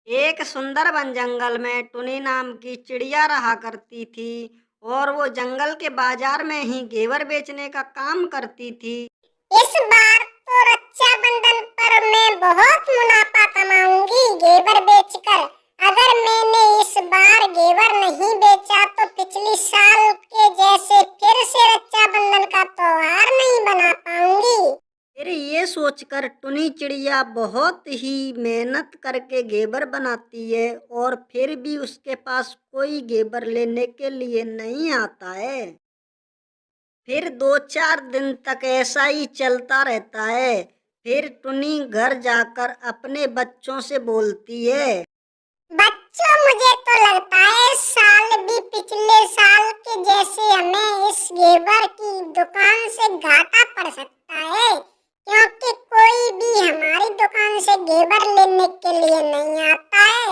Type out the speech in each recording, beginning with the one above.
एक सुंदर वन जंगल में टुनी नाम की चिड़िया रहा करती थी और वो जंगल के बाजार में ही घेवर बेचने का काम करती थी। इस बार तो रक्षाबंधन पर मैं बहुत मुनाफा कमाऊंगी घेवर बेचकर। अगर मैंने इस बार घेवर नहीं बेचा तो पिछली साल के जैसे फिर से रक्षाबंधन का त्योहार नहीं बना पाऊंगी। फिर ये सोचकर टुनी चिड़िया बहुत ही मेहनत करके घेवर बनाती है और फिर भी उसके पास कोई घेवर लेने के लिए नहीं आता है। फिर 2-4 दिन तक ऐसा ही चलता रहता है। फिर टुनी घर जाकर अपने बच्चों से बोलती है, बच्चों, मुझे तो लगता है इस साल भी पिछले साल के जैसे हमें इस घेवर की दुकान से घाटा पड़ सकता है, क्योंकि कोई भी हमारी दुकान से घेवर लेने के लिए नहीं आता है।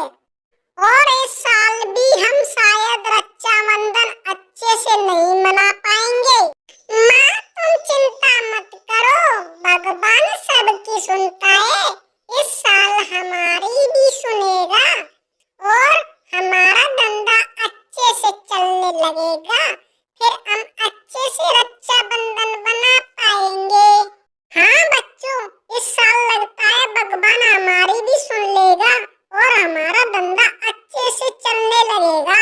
और इस साल भी हम शायद रक्षाबंधन अच्छे से नहीं मना पाएंगे। माँ, तुम चिंता मत करो, भगवान सबकी सुनता है। इस साल हमारी भी सुनेगा और हमारा धंधा अच्छे से चलने लगेगा। फिर हम अच्छे से रक्षाबंधन बना पाएंगे। हाँ बच्चों, इस साल लगता है भगवान हमारी भी सुन लेगा और हमारा धंधा अच्छे से चलने लगेगा।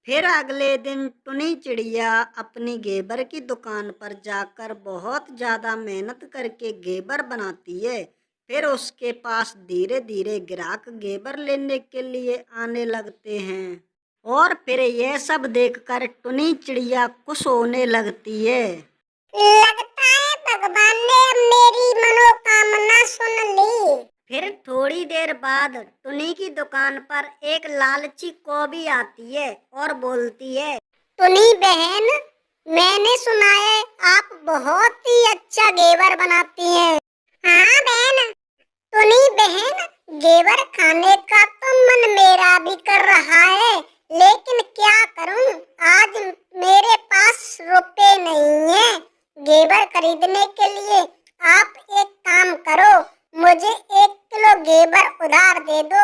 फिर अगले दिन टुनी चिड़िया अपनी घेवर की दुकान पर जाकर बहुत ज़्यादा मेहनत करके घेवर बनाती है। फिर उसके पास धीरे धीरे ग्राहक घेवर लेने के लिए आने लगते हैं और फिर यह सब देखकर टुनी चिड़िया खुश होने लगती है। लगता है भगवान ने अब मेरी मनोकामना सुन ली। फिर थोड़ी देर बाद टुनी की दुकान पर एक लालची कौवी आती है और बोलती है, टुनी बहन, मैंने सुना है आप बहुत ही अच्छा घेवर बनाती हैं। हाँ बहन, टुनी बहन, घेवर खाने का तो मन मेरा भी कर रहा है, लेकिन क्या करूं, आज मेरे पास रुपए नहीं है घेवर खरीदने के लिए। आप एक काम करो, मुझे 1 किलो घेवर उधार दे दो,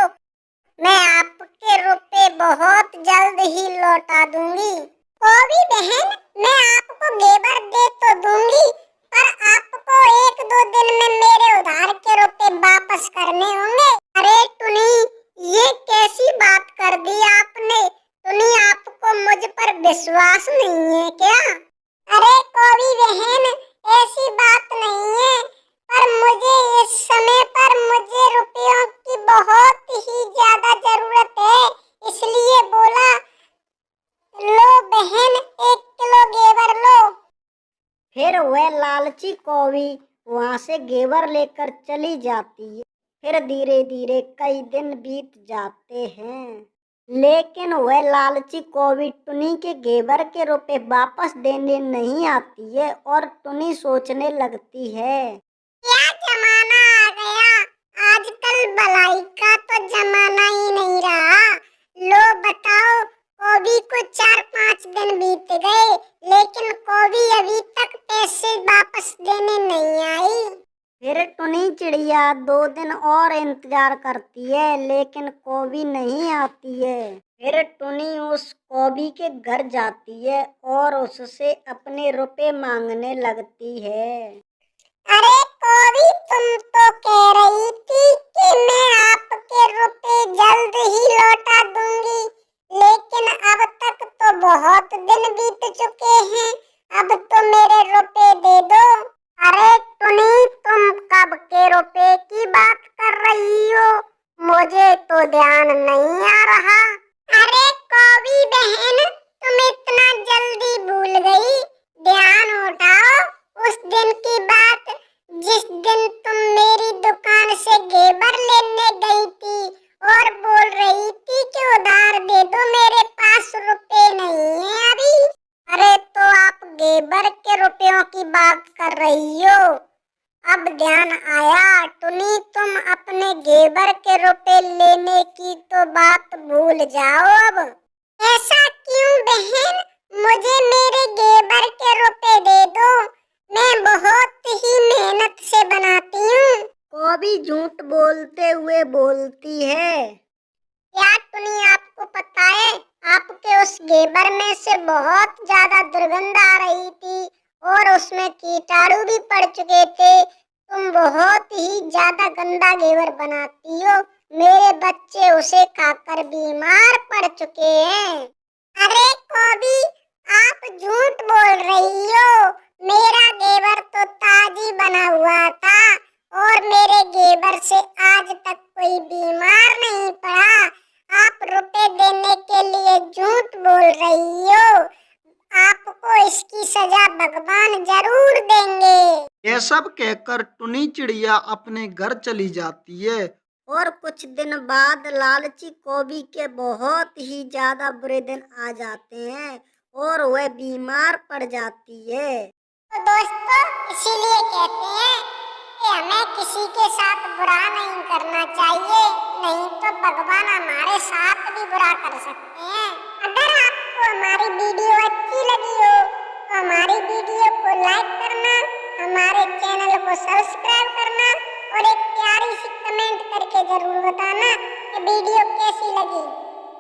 मैं आपके रुपए बहुत जल्द ही लौटा दूंगी। कौवी बहन, मैं आपको घेवर दे तो दूंगी, पर आपको 1-2 दिन में मेरे उधार के रुपए वापस करने होंगे। अरे टुनी, ये कैसी बात कर दी आपने? टुनी, आपको मुझ पर विश्वास नहीं है क्या? अरे कौवी बहन, ऐसी बात नहीं है, पर मुझे इस समय पर मुझे रुपयों की बहुत ही ज्यादा जरूरत है, इसलिए बोला। लो बहन, 1 किलो घेवर लो। फिर वह लालची कौवी वहां से घेवर लेकर चली जाती है। फिर धीरे धीरे कई दिन बीत जाते हैं, लेकिन वह लालची कौवी टुनी के घेवर के रुपए वापस देने नहीं आती है और टुनी सोचने लगती है, क्या जमाना आ गया, आजकल भलाई का तो जमाना ही नहीं रहा। लो बताओ, कौवी को 4-5 दिन बीत गए, लेकिन कौवी अभी तक पैसे वापस देने नहीं आई। फिर टुनी चिड़िया 2 दिन और इंतजार करती है, लेकिन कौवी नहीं आती है। फिर टुनी उस कौवी के घर जाती है और उससे अपने रुपए मांगने लगती है। अरे कौवी, तुम तो कह रही थी कि मैं आपके रुपए जल्द ही लौटा दूंगी, लेकिन अब तक तो बहुत दिन बीत चुके हैं, अब तो मेरे रुपए दे दो। अरे टुनी, तुम कब के रुपए की बात कर रही हो? मुझे तो ध्यान नहीं आ रहा। अरे कौवी बहन, तुम इतना जल्दी भूल गई, ध्यान उठाओ उस दिन की बात जिस दिन तुम मेरी दुकान से घेवर लेने गई थी और बोल रही थी कि उधार दे दो, मेरे पास रुपए नहीं है अभी। अरे तो आप घेवर के रुपयों की बात कर रही हो? अब ध्यान आया टुनी, तुम अपने घेवर के रुपए लेने की तो बात भूल जाओ अब। ऐसा क्यों बहन? मुझे मेरे घेवर के रुपए दे दो, मैं बहुत ही मेहनत से बनाती हूँ। कौवी झूठ बोलते हुए बोलती है, उस घेबर में से बहुत ज्यादा दुर्गंध आ रही थी और उसमें कीटाणु भी पड़ चुके थे। तुम बहुत ही ज्यादा गंदा घेवर बनाती हो। मेरे बच्चे उसे खाकर बीमार पड़ चुके हैं। अरे कॉबी, आप झूठ बोल रही हो। मेरा घेवर तो ताजी बना हुआ था और मेरे घेवर से आज तक कोई बीमार नहीं पड़ा। आप रुपए देने के लिए झूठ बोल रही हो। आपको इसकी सजा भगवान जरूर देंगे। ये सब कहकर टुनी चिड़िया अपने घर चली जाती है। और कुछ दिन बाद लालची कौवी के बहुत ही ज्यादा बुरे दिन आ जाते हैं और वह बीमार पड़ जाती है। तो दोस्तों, इसीलिए कहते हैं कि हमें किसी के साथ बुरा नहीं करना चाहिए, नहीं तो भगवान हमारे साथ भी बुरा कर सकते हैं। अगर आपको हमारी वीडियो अच्छी लगी हो तो हमारी वीडियो को लाइक करना, हमारे चैनल को सब्सक्राइब करना और एक प्यारी सी कमेंट करके जरूर बताना कि वीडियो कैसी लगी।